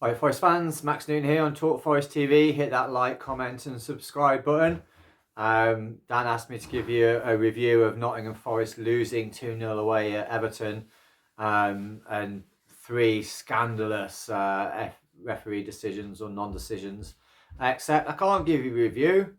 Hi Forest fans, Max Newton here on Talk Forest TV. Hit that like, comment and subscribe button. Dan asked me to give you a review of Nottingham Forest losing 2-0 away at Everton and three scandalous referee decisions or non-decisions. Except I can't give you a review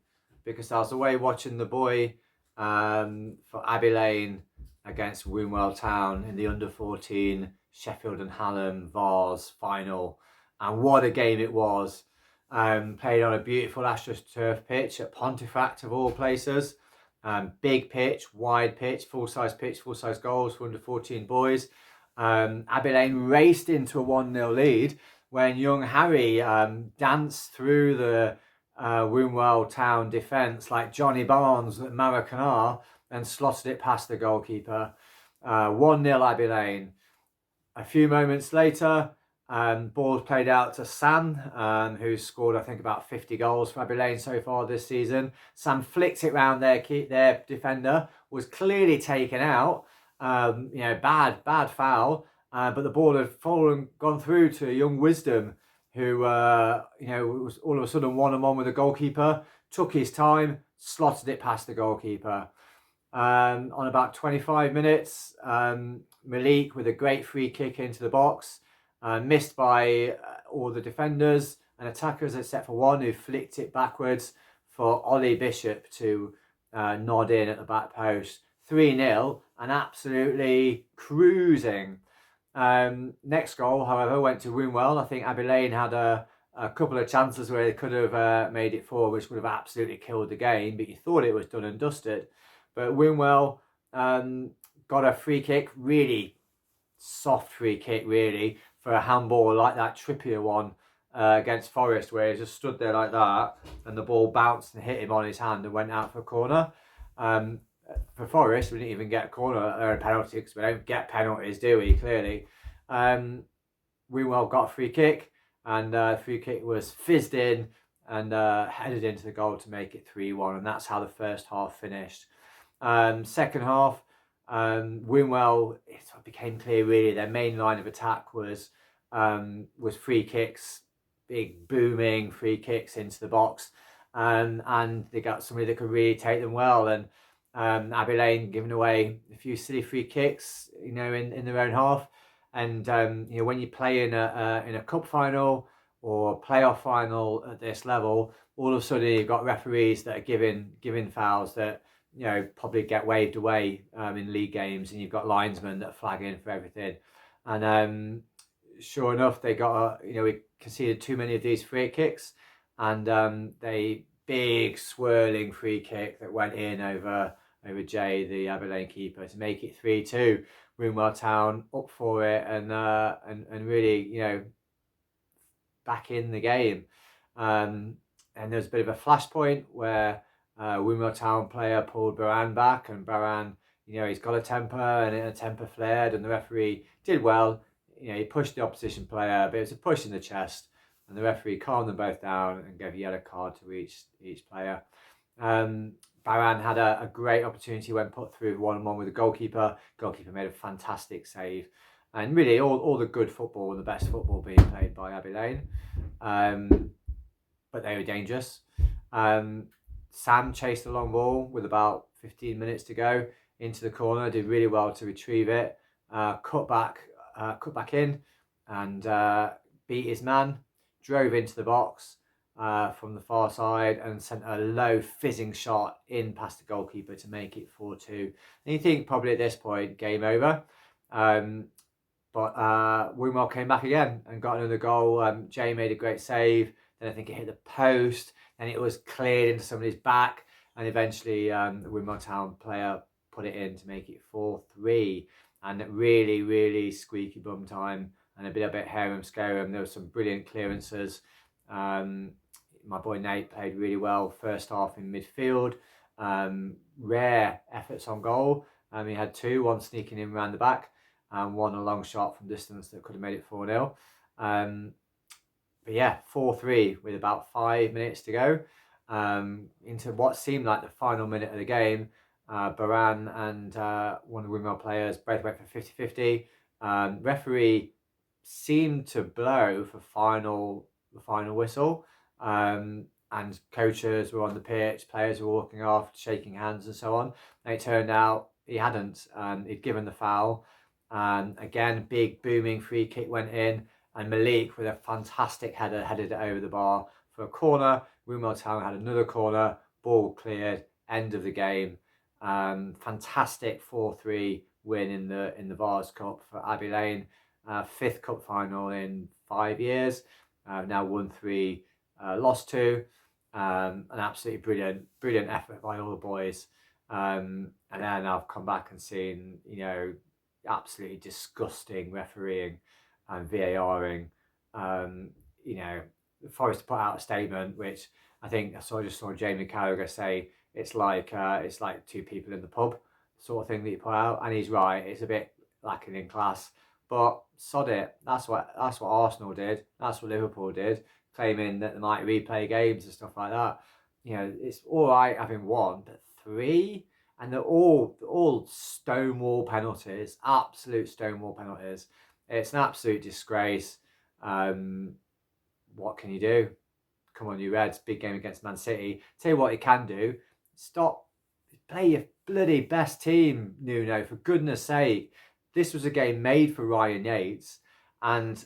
because I was away watching the boy for Abbey Lane against Woonwell Town in the under-14 Sheffield and Hallam Vars final. And what a game it was. Played on a beautiful AstroTurf pitch at Pontefract of all places. Big pitch, wide pitch, full-size goals for under 14 boys. Abbey Lane raced into a 1-0 lead when young Harry danced through the Woonwell Town defence like Johnny Barnes at Maracana and slotted it past the goalkeeper. 1-0 Abbey Lane. A few moments later, ball played out to Sam, who's scored, I think, about 50 goals for Abbey Lane so far this season. Sam flicked it round their defender, was clearly taken out. Bad foul. But the ball had gone through to young Wisdom, who, was all of a sudden one-on-one with the goalkeeper, took his time, slotted it past the goalkeeper. On about 25 minutes, Malik with a great free kick into the box, missed by all the defenders and attackers except for one who flicked it backwards for Ollie Bishop to nod in at the back post. 3-0 and absolutely cruising. Next goal, however, went to Woonwell. I think Abbey Lane had a couple of chances where they could have made it 4, which would have absolutely killed the game, but you thought it was done and dusted. But Woonwell got a free kick, really soft free kick, really, for a handball like that Trippier one against Forest, where he just stood there like that and the ball bounced and hit him on his hand and went out for a corner. For Forest, we didn't even get a corner or a penalty because we don't get penalties, do we? Clearly. Woonwell got a free kick and the free kick was fizzed in and headed into the goal to make it 3-1, and that's how the first half finished. Second half, Woonwell, it became clear really their main line of attack was free kicks, big booming free kicks into the box, and they got somebody that could really take them well. And Abbey Lane giving away a few silly free kicks, in their own half. And when you play in a cup final or playoff final at this level, all of a sudden you've got referees that are giving fouls that probably get waved away in league games, and you've got linesmen that flag in for everything. And sure enough, they got we conceded too many of these free kicks, and they big swirling free kick that went in over Jay, the Abbey Lane keeper, to make it 3-2. Woonwell Town up for it and really back in the game. And there's a bit of a flashpoint where Woonwell Town player pulled Baran back, and Baran, he's got a temper, and a temper flared, and the referee did well. He pushed the opposition player, but it was a push in the chest, and the referee calmed them both down and gave a yellow card to each player. Baran had a great opportunity when put through 1-on-1 with the goalkeeper. Goalkeeper made a fantastic save, and really all the good football and the best football being played by Abbey Lane. But they were dangerous. Sam chased the long ball with about 15 minutes to go into the corner, did really well to retrieve it, cut back in and beat his man, drove into the box from the far side and sent a low fizzing shot in past the goalkeeper to make it 4-2. And you think probably at this point, game over. But Woonwell came back again and got another goal. Jay made a great save. Then I think it hit the post, and it was cleared into somebody's back, and eventually the Woonwell Town player put it in to make it 4-3. And really, really squeaky bum time and a bit harem scarum. There were some brilliant clearances. My boy Nate played really well first half in midfield. Rare efforts on goal. He had two, one sneaking in around the back and one a long shot from distance that could have made it 4-0. But yeah, 4-3 with about 5 minutes to go into what seemed like the final minute of the game. Baran and one of the Woonwell players both went for 50-50. Referee seemed to blow for the final whistle. And coaches were on the pitch, players were walking off, shaking hands and so on. And it turned out he hadn't. He'd given the foul. Again, big booming free kick went in, and Malik with a fantastic header headed it over the bar for a corner. Woomel Town had another corner, ball cleared, end of the game. Fantastic 4-3 win in the Vars Cup for Abbey Lane. 5th cup final in 5 years. Now won 3, lost 2. An absolutely brilliant effort by all the boys. And then I've come back and seen, absolutely disgusting refereeing and VARing. Forest put out a statement, which I think I just saw Jamie Carragher say it's like 2 people in the pub sort of thing that you put out, and he's right. It's a bit lacking in class, but sod it. That's what Arsenal did. That's what Liverpool did, claiming that they might replay games and stuff like that. It's all right having 1, but 3, and they're all stonewall penalties, absolute stonewall penalties. It's an absolute disgrace. What can you do? Come on, you Reds, big game against Man City. Tell you what you can do. Play your bloody best team, Nuno, for goodness sake. This was a game made for Ryan Yates, and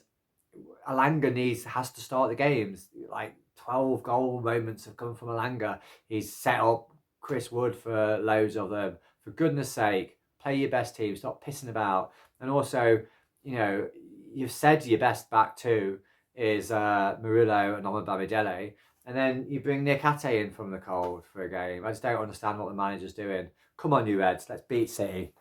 Elanga has to start the games. Like 12 goal moments have come from Elanga. He's set up Chris Wood for loads of them. For goodness sake, play your best team. Stop pissing about. And also, you've said your best back two is Murillo and Omobamidele, and then you bring Nick Ate in from the cold for a game. I just don't understand what the manager's doing. Come on, you Reds, let's beat City.